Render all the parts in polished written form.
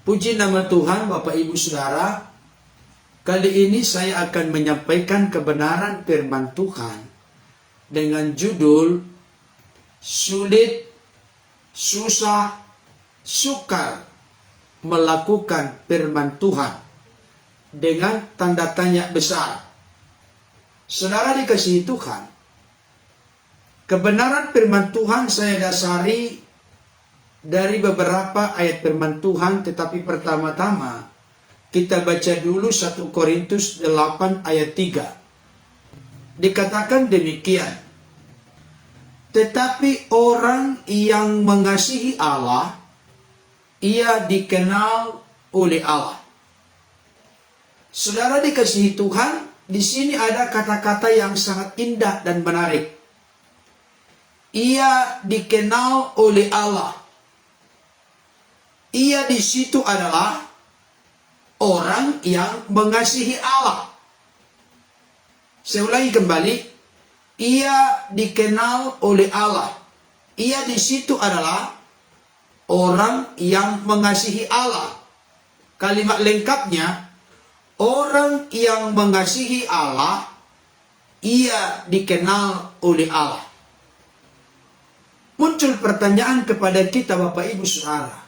Puji nama Tuhan, Bapak Ibu Saudara. Kali ini saya akan menyampaikan kebenaran firman Tuhan dengan judul Sulit, Susah, Sukar melakukan firman Tuhan dengan tanda tanya besar. Saudara dikasihi Tuhan, kebenaran firman Tuhan saya dasari dari beberapa ayat firman Tuhan, tetapi pertama-tama kita baca dulu 1 Korintus 8 ayat 3. Dikatakan demikian, tetapi orang yang mengasihi Allah, ia dikenal oleh Allah. Saudara dikasihi Tuhan, di sini ada kata-kata yang sangat indah dan menarik. Ia dikenal oleh Allah. Ia di situ adalah orang yang mengasihi Allah. Saya ulangi kembali. Ia dikenal oleh Allah. Ia di situ adalah orang yang mengasihi Allah. Kalimat lengkapnya, orang yang mengasihi Allah, ia dikenal oleh Allah. Muncul pertanyaan kepada kita Bapak Ibu Saudara.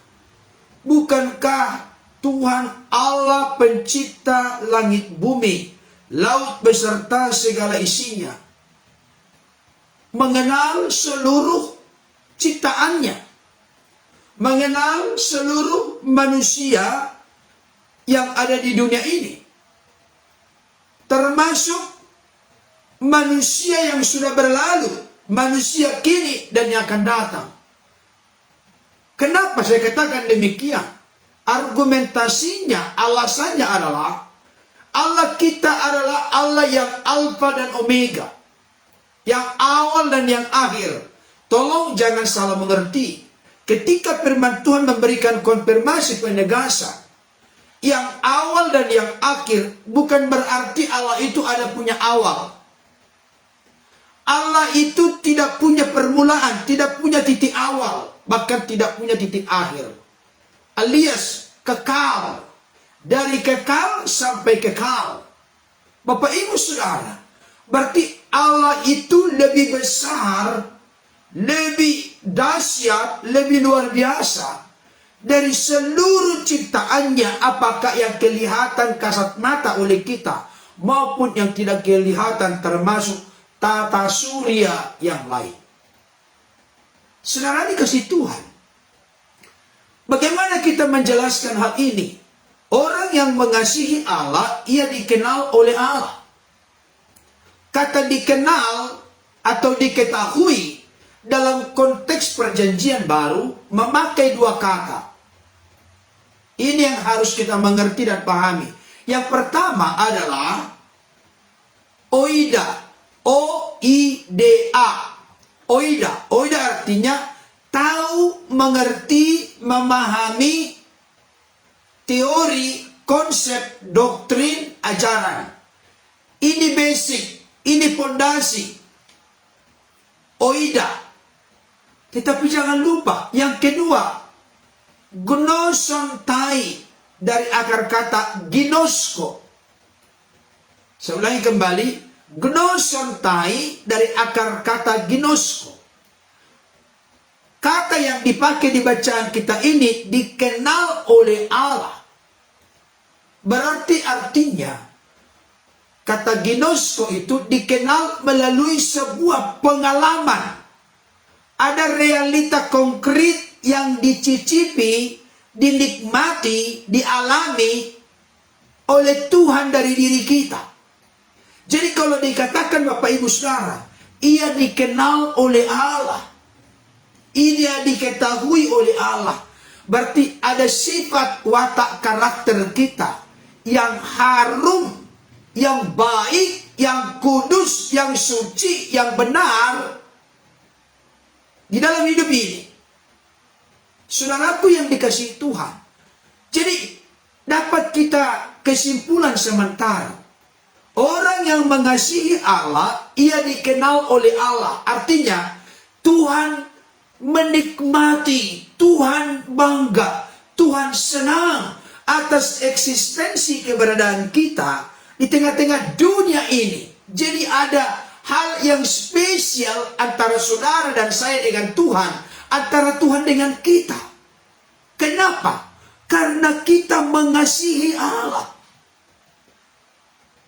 Bukankah Tuhan Allah pencipta langit bumi, laut beserta segala isinya, mengenal seluruh ciptaannya, mengenal seluruh manusia yang ada di dunia ini, termasuk manusia yang sudah berlalu, manusia kini dan yang akan datang. Kenapa saya katakan demikian? Argumentasinya, alasannya adalah Allah kita adalah Allah yang Alfa dan Omega, yang awal dan yang akhir. Tolong jangan salah mengerti. Ketika firman Tuhan memberikan konfirmasi penegasan, yang awal dan yang akhir bukan berarti Allah itu ada punya awal. Allah itu tidak punya permulaan, tidak punya titik awal, bahkan tidak punya titik akhir. Alias kekal. Dari kekal sampai kekal. Bapak Ibu Saudara, berarti Allah itu lebih besar, lebih dahsyat, lebih luar biasa dari seluruh ciptaannya, apakah yang kelihatan kasat mata oleh kita maupun yang tidak kelihatan, termasuk tata surya yang lain. Saudara dikasih Tuhan, bagaimana kita menjelaskan hal ini? Orang yang mengasihi Allah, ia dikenal oleh Allah. Kata dikenal atau diketahui dalam konteks perjanjian baru memakai dua kata. Ini yang harus kita mengerti dan pahami. Yang pertama adalah oida. O-I-D-A. Oida. Oida artinya tahu, mengerti, memahami teori, konsep, doktrin, ajaran. Ini basic, ini fondasi. Oida. Tetapi jangan lupa, yang kedua, gnosontai, dari akar kata ginosko. Saya ulangi kembali, gnosontai dari akar kata ginosko. Kata yang dipakai di bacaan kita ini dikenal oleh Allah. Berarti artinya kata ginosko itu dikenal melalui sebuah pengalaman. Ada realita konkret yang dicicipi, dinikmati, dialami oleh Tuhan dari diri kita. Jadi kalau dikatakan Bapak Ibu Saudara, ia dikenal oleh Allah, ia diketahui oleh Allah, berarti ada sifat watak karakter kita yang harum, yang baik, yang kudus, yang suci, yang benar di dalam hidup ini. Saudaraku yang dikasihi Tuhan, jadi dapat kita kesimpulan sementara, orang yang mengasihi Allah, ia dikenal oleh Allah. Artinya, Tuhan menikmati, Tuhan bangga, Tuhan senang atas eksistensi keberadaan kita di tengah-tengah dunia ini. Jadi ada hal yang spesial antara saudara dan saya dengan Tuhan, antara Tuhan dengan kita. Kenapa? Karena kita mengasihi Allah.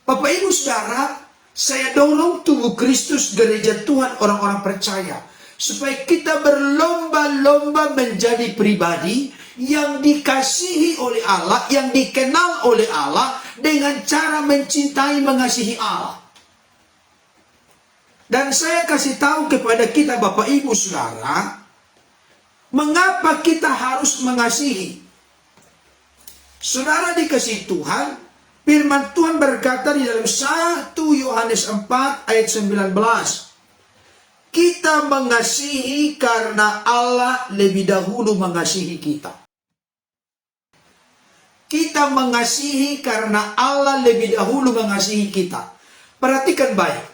Bapak Ibu Saudara, saya dorong tubuh Kristus, gereja Tuhan, orang-orang percaya, supaya kita berlomba-lomba menjadi pribadi yang dikasihi oleh Allah, yang dikenal oleh Allah, dengan cara mencintai, mengasihi Allah. Dan saya kasih tahu kepada kita Bapak Ibu Saudara, mengapa kita harus mengasihi. Saudara dikasihi Tuhan, firman Tuhan berkata di dalam 1 Yohanes 4 ayat 19. Kita mengasihi karena Allah lebih dahulu mengasihi kita. Kita mengasihi karena Allah lebih dahulu mengasihi kita. Perhatikan baik.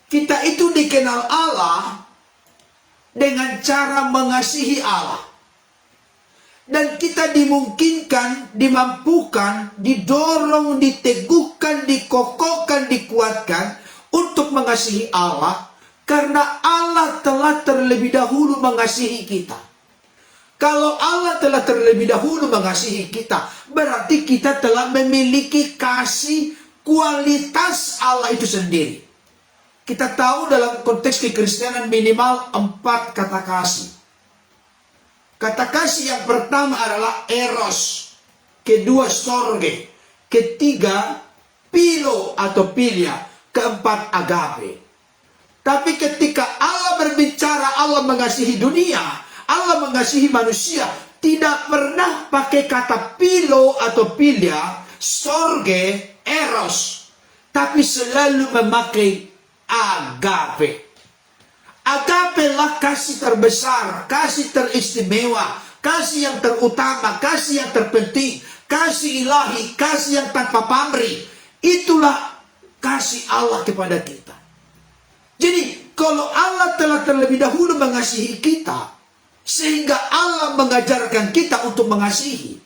Kita itu dikenal Allah dengan cara mengasihi Allah. Dan kita dimungkinkan, dimampukan, didorong, diteguhkan, dikokohkan, dikuatkan untuk mengasihi Allah. Karena Allah telah terlebih dahulu mengasihi kita. Kalau Allah telah terlebih dahulu mengasihi kita, berarti kita telah memiliki kasih kualitas Allah itu sendiri. Kita tahu dalam konteks kekristenan minimal 4 kata kasih. Kata kasih yang pertama adalah eros, kedua storge, ketiga philo atau philia, keempat agape. Tapi ketika Allah berbicara, Allah mengasihi dunia, Allah mengasihi manusia, tidak pernah pakai kata philo atau philia, storge, eros, tapi selalu memakai agape. Agape lah kasih terbesar, kasih teristimewa, kasih yang terutama, kasih yang terpenting, kasih ilahi, kasih yang tanpa pamrih. Itulah kasih Allah kepada kita. Jadi kalau Allah telah terlebih dahulu mengasihi kita, sehingga Allah mengajarkan kita untuk mengasihi,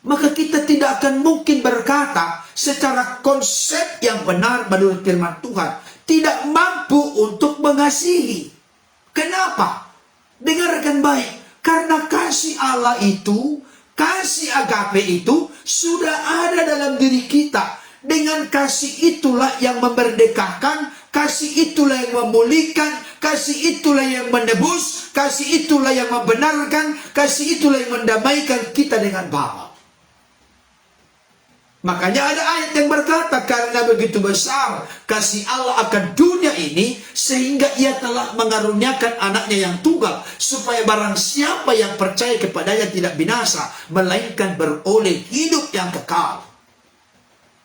maka kita tidak akan mungkin berkata secara konsep yang benar menurut firman Tuhan, tidak mampu untuk mengasihi. Kenapa? Dengarkan baik. Karena kasih Allah itu, kasih agape itu sudah ada dalam diri kita. Dengan kasih itulah yang memerdekakan, kasih itulah yang memulihkan, kasih itulah yang menebus, kasih itulah yang membenarkan, kasih itulah yang mendamaikan kita dengan Bapa. Makanya ada ayat yang berkata, karena begitu besar kasih Allah akan dunia ini, sehingga ia telah mengaruniakan anaknya yang tunggal, supaya barang siapa yang percaya kepadanya tidak binasa, melainkan beroleh hidup yang kekal.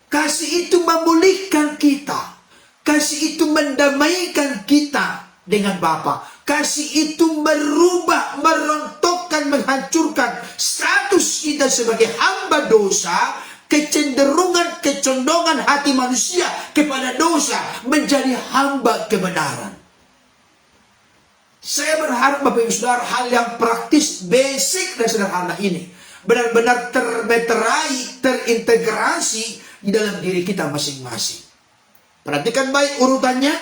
Kasih itu memulihkan kita. Kasih itu mendamaikan kita dengan Bapa. Kasih itu merubah, merontokkan, menghancurkan status kita sebagai hamba dosa, kecenderungan, kecondongan hati manusia kepada dosa menjadi hamba kebenaran. Saya berharap Bapak Ibu Saudara, hal yang praktis, basic dan sederhana ini benar-benar termeterai, terintegrasi di dalam diri kita masing-masing. Perhatikan baik urutannya.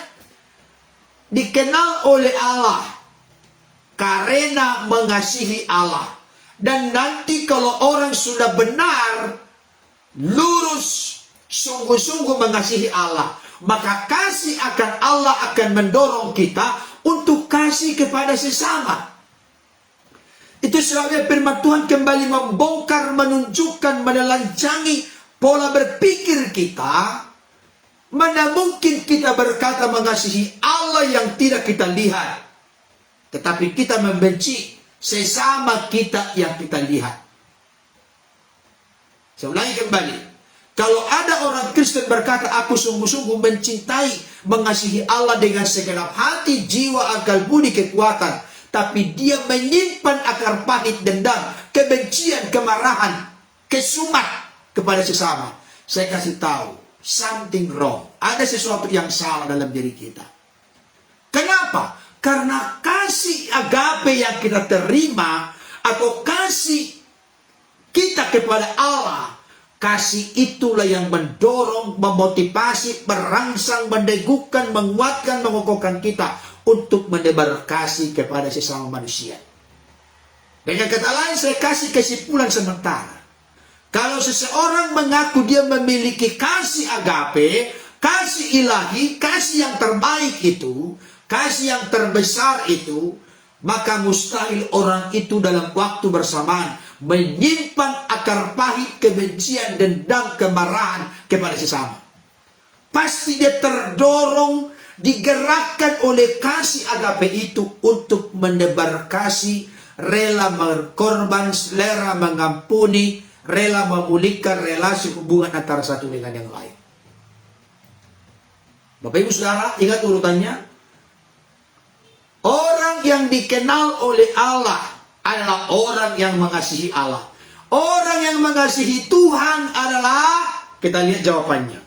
Dikenal oleh Allah karena mengasihi Allah. Dan nanti kalau orang sudah benar, lurus, sungguh-sungguh mengasihi Allah, maka kasih akan Allah akan mendorong kita untuk kasih kepada sesama. Itu sebabnya firman Tuhan kembali membongkar, menunjukkan, menelanjangi pola berpikir kita. Mana mungkin kita berkata mengasihi Allah yang tidak kita lihat, tetapi kita membenci sesama kita yang kita lihat. Saya ulangi kembali. Kalau ada orang Kristen berkata, aku sungguh-sungguh mencintai, mengasihi Allah dengan segenap hati, jiwa, akal, budi, kekuatan, tapi dia menyimpan akar pahit, dendam, kebencian, kemarahan, kesumat kepada sesama, saya kasih tahu, something wrong. Ada sesuatu yang salah dalam diri kita. Kenapa? Karena kasih agape yang kita terima atau kasih kita kepada Allah, kasih itulah yang mendorong, memotivasi, merangsang, meneguhkan, menguatkan, mengokohkan kita untuk menebar kasih kepada sesama manusia. Dengan kata lain, saya kasih kesimpulan sementara. Kalau seseorang mengaku dia memiliki kasih agape, kasih ilahi, kasih yang terbaik itu, kasih yang terbesar itu, maka mustahil orang itu dalam waktu bersamaan menyimpan akar pahit, kebencian, dendam, kemarahan kepada sesama. Pasti dia terdorong, digerakkan oleh kasih agape itu untuk menebar kasih, rela berkorban, rela mengampuni, rela memulihkan relasi hubungan antara satu dengan yang lain. Bapak Ibu Saudara, ingat urutannya. Orang yang dikenal oleh Allah adalah orang yang mengasihi Allah. Orang yang mengasihi Tuhan adalah, kita lihat jawabannya.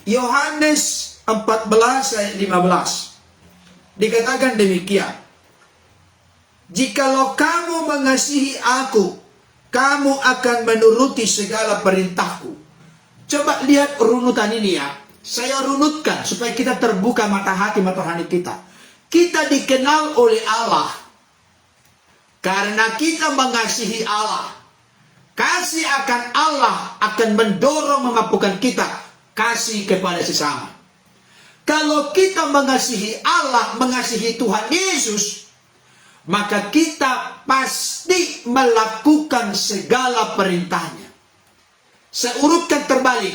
Yohanes 14 ayat 15. Dikatakan demikian. Jikalau kamu mengasihi aku, kamu akan menuruti segala perintahku. Coba lihat runutan ini ya. Saya runutkan supaya kita terbuka mata hati kita. Kita dikenal oleh Allah karena kita mengasihi Allah. Kasih akan Allah akan mendorong memampukan kita kasih kepada sesama. Kalau kita mengasihi Allah, mengasihi Tuhan Yesus, maka kita pasti melakukan segala perintahnya. Saya urutkan terbalik.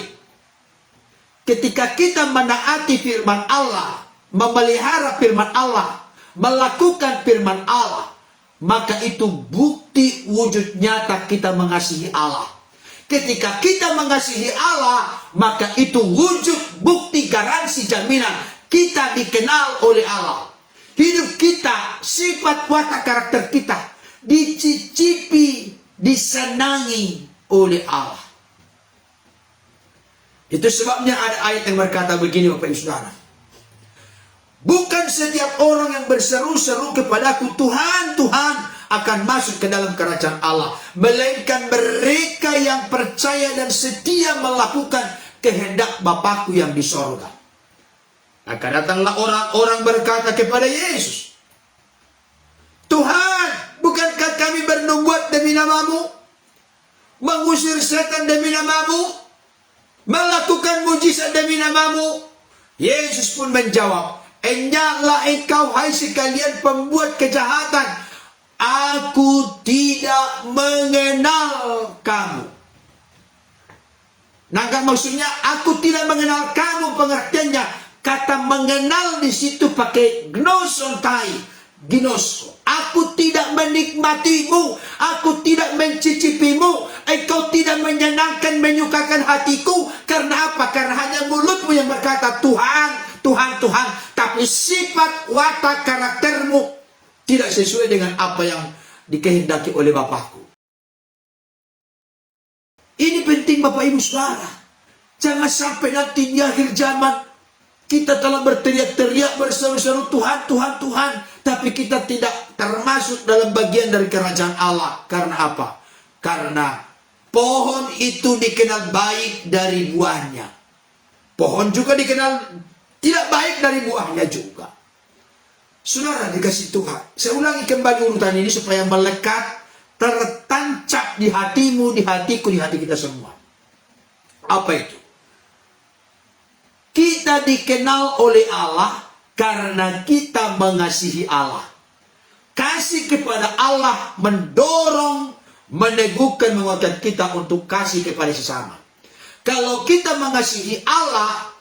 Ketika kita menaati firman Allah, memelihara firman Allah, melakukan firman Allah, maka itu bukti wujud nyata kita mengasihi Allah. Ketika kita mengasihi Allah, maka itu wujud bukti garansi jaminan kita dikenal oleh Allah. Hidup kita, sifat watak karakter kita dicicipi, disenangi oleh Allah. Itu sebabnya ada ayat yang berkata begini, Bapak Ibu Saudara. Bukan setiap orang yang berseru-seru kepadaku, Tuhan, Tuhan, akan masuk ke dalam kerajaan Allah. Melainkan mereka yang percaya dan setia melakukan kehendak Bapakku yang di sorga. Maka datanglah orang-orang berkata kepada Yesus, Tuhan, bukankah kami bernubuat demi namamu? Mengusir setan demi namamu? Melakukan mujizat demi namamu? Yesus pun menjawab, Enyahlah engkau, hai sekalian pembuat kejahatan, aku tidak mengenal kamu. Nah, maksudnya aku tidak mengenal kamu, pengertiannya kata mengenal di situ pakai gnosontai, ginosko. Aku tidak menikmatimu, aku tidak mencicipimu, engkau tidak menyenangkan, menyukakan hatiku. Karena apa? Karena hanya mulutmu yang berkata Tuhan, Tuhan, Tuhan, tapi sifat watak karaktermu tidak sesuai dengan apa yang dikehendaki oleh Bapakku. Ini penting Bapak Ibu Saudara. Jangan sampai nanti di akhir zaman kita telah berteriak-teriak berseru-seru Tuhan, Tuhan, Tuhan, tapi kita tidak termasuk dalam bagian dari kerajaan Allah. Karena apa? Karena pohon itu dikenal baik dari buahnya. Pohon juga dikenal tidak baik dari buahnya juga. Saudara dikasih Tuhan. Saya ulangi kembali urutan ini supaya melekat, tertancap di hatimu, di hatiku, di hati kita semua. Apa itu? Kita dikenal oleh Allah karena kita mengasihi Allah. Kasih kepada Allah mendorong, meneguhkan, menguatkan kita untuk kasih kepada sesama. Kalau kita mengasihi Allah,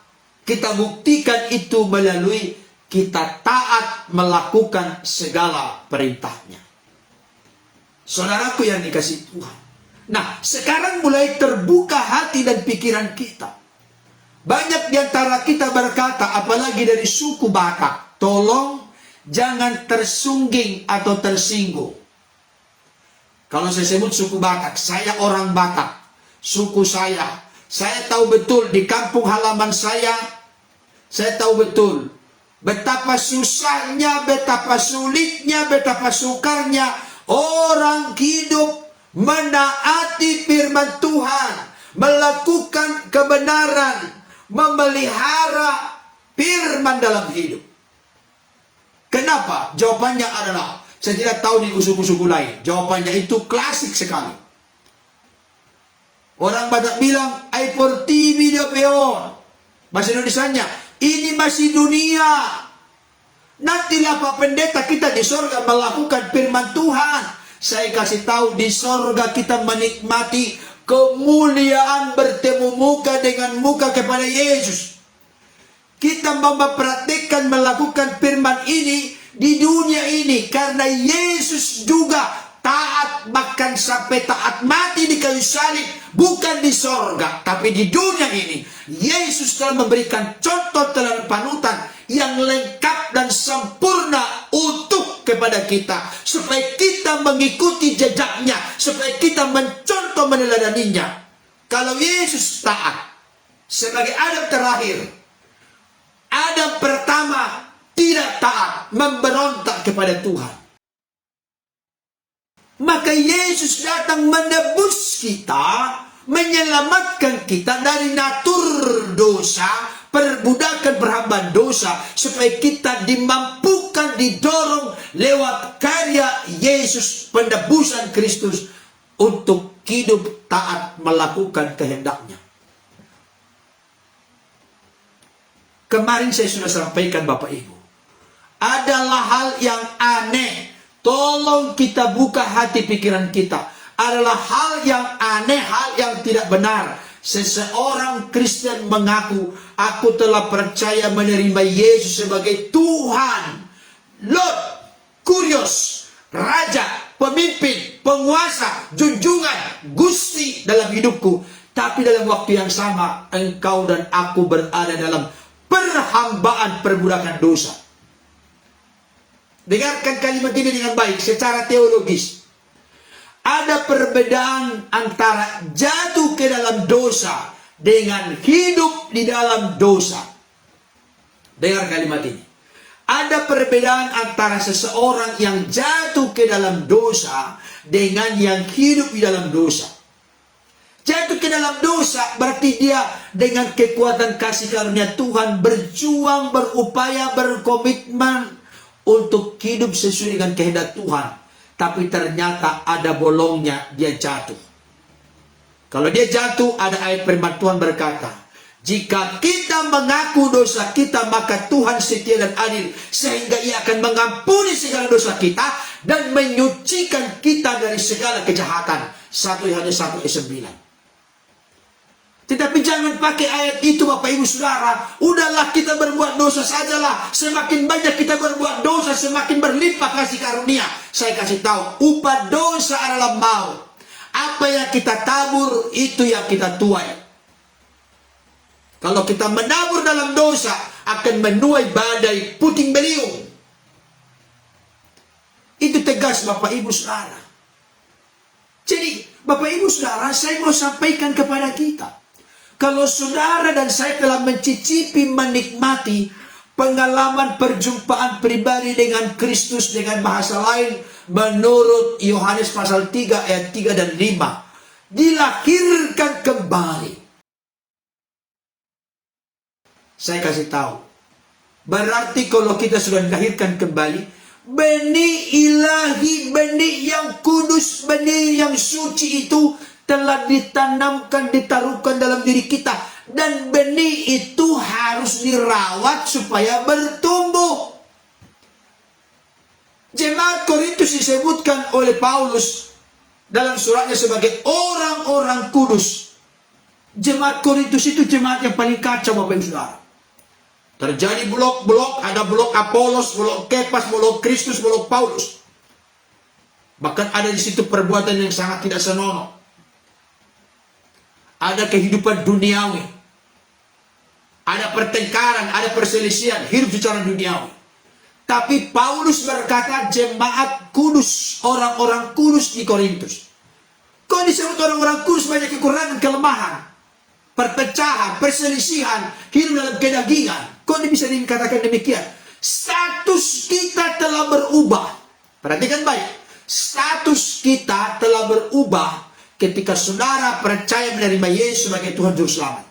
kita buktikan itu melalui kita taat melakukan segala perintahnya. Saudaraku yang dikasihi Tuhan. Nah, sekarang mulai terbuka hati dan pikiran kita. Banyak di antara kita berkata, apalagi dari suku Batak, tolong jangan tersungging atau tersinggung. Kalau saya sebut suku Batak, saya orang Batak, suku saya tahu betul di kampung halaman saya tahu betul betapa susahnya, betapa sulitnya, betapa sukarnya orang hidup menaati firman Tuhan, melakukan kebenaran, memelihara firman dalam hidup. Kenapa? Jawabannya adalah, saya tidak tahu di suku-suku lain. Jawabannya itu klasik sekali. Orang Batak bilang, "Ai por TV dia peon." Bahasa Indonesianya, ini masih dunia. Nantilah Pak Pendeta kita di sorga melakukan firman Tuhan. Saya kasih tahu, di sorga kita menikmati kemuliaan bertemu muka dengan muka kepada Yesus. Kita mempraktikkan melakukan firman ini di dunia ini karena Yesus juga taat, bahkan sampai taat mati di kayu salib, bukan di sorga tapi di dunia ini. Yesus telah memberikan contoh teladan panutan yang lengkap dan sempurna untuk kepada kita, supaya kita mengikuti jejaknya, supaya kita mencontoh meneladaninya. Kalau Yesus taat sebagai Adam terakhir, Adam pertama tidak taat, memberontak kepada Tuhan. Maka Yesus datang menebus kita, menyelamatkan kita dari natur dosa, perbudakan perhambaan dosa, supaya kita dimampukan, didorong lewat karya Yesus, penebusan Kristus, untuk hidup taat melakukan kehendaknya. Kemarin saya sudah sampaikan Bapak Ibu, adalah hal yang aneh. Tolong kita buka hati pikiran kita. Adalah hal yang aneh, hal yang tidak benar. Seseorang Kristen mengaku, "Aku telah percaya menerima Yesus sebagai Tuhan, Lord, Kurios, Raja, Pemimpin, Penguasa, Junjungan, Gusti dalam hidupku." Tapi dalam waktu yang sama, engkau dan aku berada dalam perhambaan perbudakan dosa. Dengarkan kalimat ini dengan baik secara teologis. Ada perbedaan antara jatuh ke dalam dosa dengan hidup di dalam dosa. Dengar kalimat ini. Ada perbedaan antara seseorang yang jatuh ke dalam dosa dengan yang hidup di dalam dosa. Jatuh ke dalam dosa berarti dia dengan kekuatan kasih karunia Tuhan berjuang, berupaya, berkomitmen untuk hidup sesuai dengan kehendak Tuhan. Tapi ternyata ada bolongnya, dia jatuh. Kalau dia jatuh, ada ayat firman Tuhan berkata, "Jika kita mengaku dosa kita, maka Tuhan setia dan adil, sehingga Ia akan mengampuni segala dosa kita dan menyucikan kita dari segala kejahatan." 1 Yohanes 1 ayat 9. Tetapi jangan pakai ayat itu Bapak Ibu Saudara. Udahlah, kita berbuat dosa sajalah. Semakin banyak kita berbuat dosa, semakin berlimpah kasih karunia. Saya kasih tahu, upah dosa adalah maut. Apa yang kita tabur, itu yang kita tuai. Kalau kita menabur dalam dosa, akan menuai badai puting beliung. Itu tegas Bapak Ibu Saudara. Jadi Bapak Ibu Saudara, saya mau sampaikan kepada kita, kalau saudara dan saya telah mencicipi, menikmati pengalaman perjumpaan pribadi dengan Kristus, dengan bahasa lain menurut Yohanes pasal 3 ayat 3 dan 5, dilahirkan kembali. Saya kasih tahu, berarti kalau kita sudah dilahirkan kembali, benih ilahi, benih yang kudus, benih yang suci itu telah ditanamkan, ditaruhkan dalam diri kita. Dan benih itu harus dirawat supaya bertumbuh. Jemaat Korintus disebutkan oleh Paulus dalam suratnya sebagai orang-orang kudus. Jemaat Korintus itu jemaat yang paling kacau Bapak Ibu Saudara. Terjadi blok-blok, ada blok Apolos, blok Kepas, blok Kristus, blok Paulus. Bahkan ada di situ perbuatan yang sangat tidak senonoh. Ada kehidupan duniawi, ada pertengkaran, ada perselisihan, hidup secara duniawi. Tapi Paulus berkata jemaat kudus, orang-orang kudus di Korintus. Kok disebut orang-orang kudus? Banyak kekurangan, kelemahan, perpecahan, perselisihan, hidup dalam kedagingan. Kok bisa dikatakan demikian? Status kita telah berubah. Perhatikan baik. Status kita telah berubah ketika saudara percaya menerima Yesus sebagai Tuhan Juru Selamat.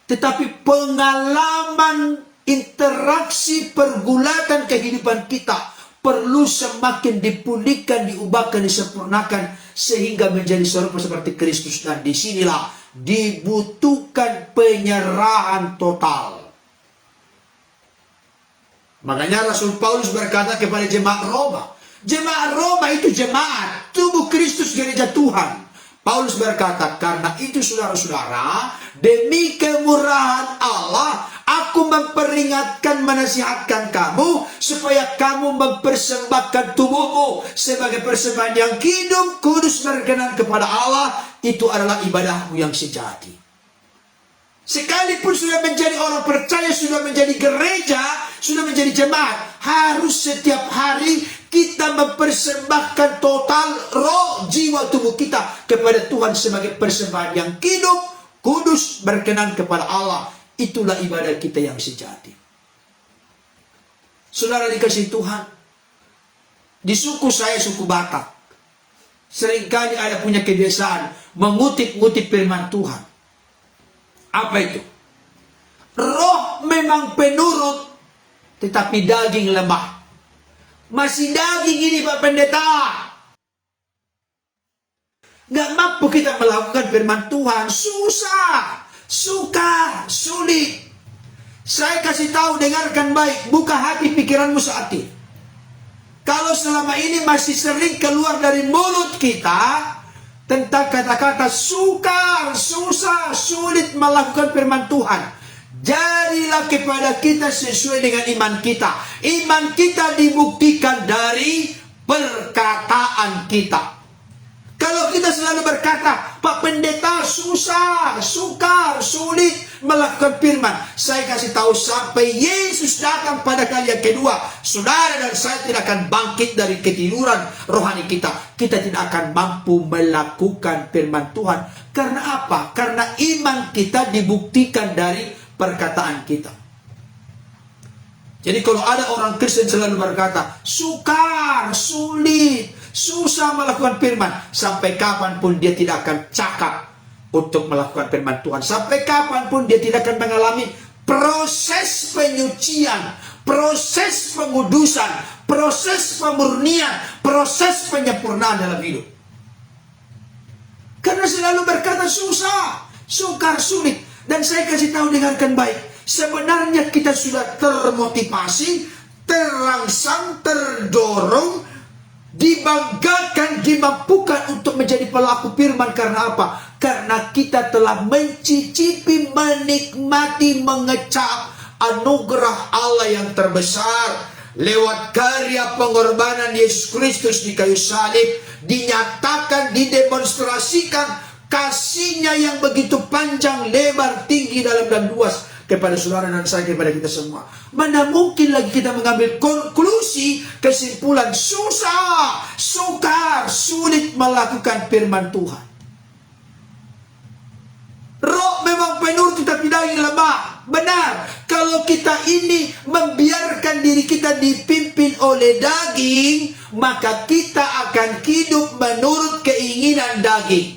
Tetapi pengalaman, interaksi, pergulatan kehidupan kita perlu semakin dipulihkan, diubahkan, disempurnakan sehingga menjadi serupa seperti Kristus. Dan disinilah dibutuhkan penyerahan total. Makanya Rasul Paulus berkata kepada jemaat Roma. Jemaat Roma itu jemaat tubuh Kristus, gereja Tuhan. Paulus berkata, karena itu saudara-saudara, demi kemurahan Allah, aku memperingatkan, menasihatkan kamu, supaya kamu mempersembahkan tubuhmu sebagai persembahan yang hidup, kudus, berkenan kepada Allah. Itu adalah ibadahmu yang sejati. Sekalipun sudah menjadi orang percaya, sudah menjadi gereja, sudah menjadi jemaat, harus setiap hari kita mempersembahkan total roh, jiwa, tubuh kita kepada Tuhan sebagai persembahan yang hidup, kudus, berkenan kepada Allah. Itulah ibadah kita yang sejati. Saudara dikasih Tuhan, di suku saya, suku Batak, seringkali ada punya kebiasaan mengutip-ngutip firman Tuhan. Apa itu? Roh memang penurut, tetapi daging lemah. Masih daging ini Pak Pendeta. Gak mampu kita melakukan firman Tuhan. Susah, sukar, sulit. Saya kasih tahu, dengarkan baik. Buka hati pikiranmu saat ini. Kalau selama ini masih sering keluar dari mulut kita tentang kata-kata sukar, susah, sulit melakukan firman Tuhan, jadilah kepada kita sesuai dengan iman kita. Iman kita dibuktikan dari perkataan kita. Kalau kita selalu berkata, Pak Pendeta, susah, sukar, sulit melakukan firman, saya kasih tahu, sampai Yesus datang pada kali yang kedua, saudara dan saya tidak akan bangkit dari ketiduran rohani kita. Kita tidak akan mampu melakukan firman Tuhan. Karena apa? Karena iman kita dibuktikan dari perkataan kita. Jadi kalau ada orang Kristen selalu berkata, sukar, sulit, susah melakukan firman, sampai kapanpun dia tidak akan cakap untuk melakukan firman Tuhan. Sampai kapanpun dia tidak akan mengalami proses penyucian, proses pengudusan, proses pemurnian, proses penyempurnaan dalam hidup. Karena selalu berkata susah, sukar, sulit. Dan saya kasih tahu, dengarkan baik. Sebenarnya kita sudah termotivasi, terangsang, terdorong, dibanggakan, dimampukan untuk menjadi pelaku firman. Karena apa? Karena kita telah mencicipi, menikmati, mengecap anugerah Allah yang terbesar lewat karya pengorbanan Yesus Kristus di kayu salib. Dinyatakan, didemonstrasikan kasihnya yang begitu panjang, lebar, tinggi, dalam dan luas kepada saudara dan saya, kepada kita semua. Mana mungkin lagi kita mengambil konklusi, kesimpulan susah, sukar, sulit melakukan firman Tuhan. Roh memang penurut tetapi daging lemah. Benar, kalau kita ini membiarkan diri kita dipimpin oleh daging, maka kita akan hidup menurut keinginan daging.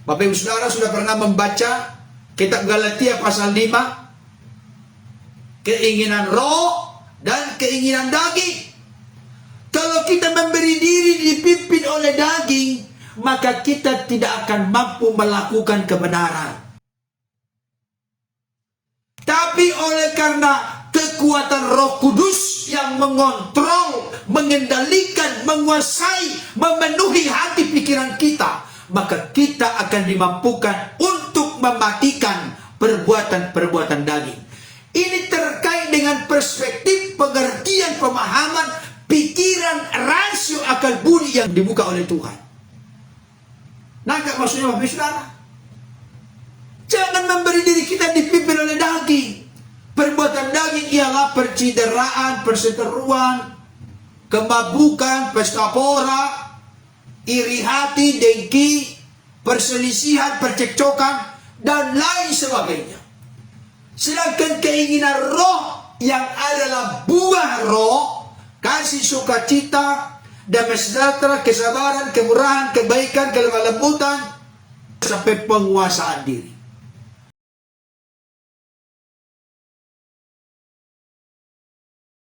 Bapak Ibu Saudara sudah pernah membaca Kitab Galatia pasal 5, keinginan roh dan keinginan daging. Kalau kita memberi diri dipimpin oleh daging, maka kita tidak akan mampu melakukan kebenaran. Tapi oleh karena kekuatan Roh Kudus yang mengontrol, mengendalikan, menguasai, memenuhi hati pikiran kita, maka kita akan dimampukan untuk mematikan perbuatan-perbuatan daging. Ini terkait dengan perspektif, pengertian, pemahaman, pikiran, rasio, akal budi yang dibuka oleh Tuhan. Nangkap maksudnya Bapak Saudara? Jangan memberi diri kita dipimpin oleh daging. Perbuatan daging ialah percideraan, perseteruan, kemabukan, pesta pora, iri hati, dengki, perselisihan, percekcokan, dan lain sebagainya. Sedangkan keinginan roh yang adalah buah roh, kasih, sukacita, damai sejahtera, kesabaran, kemurahan, kebaikan, kelemah lembutan, sampai penguasaan diri.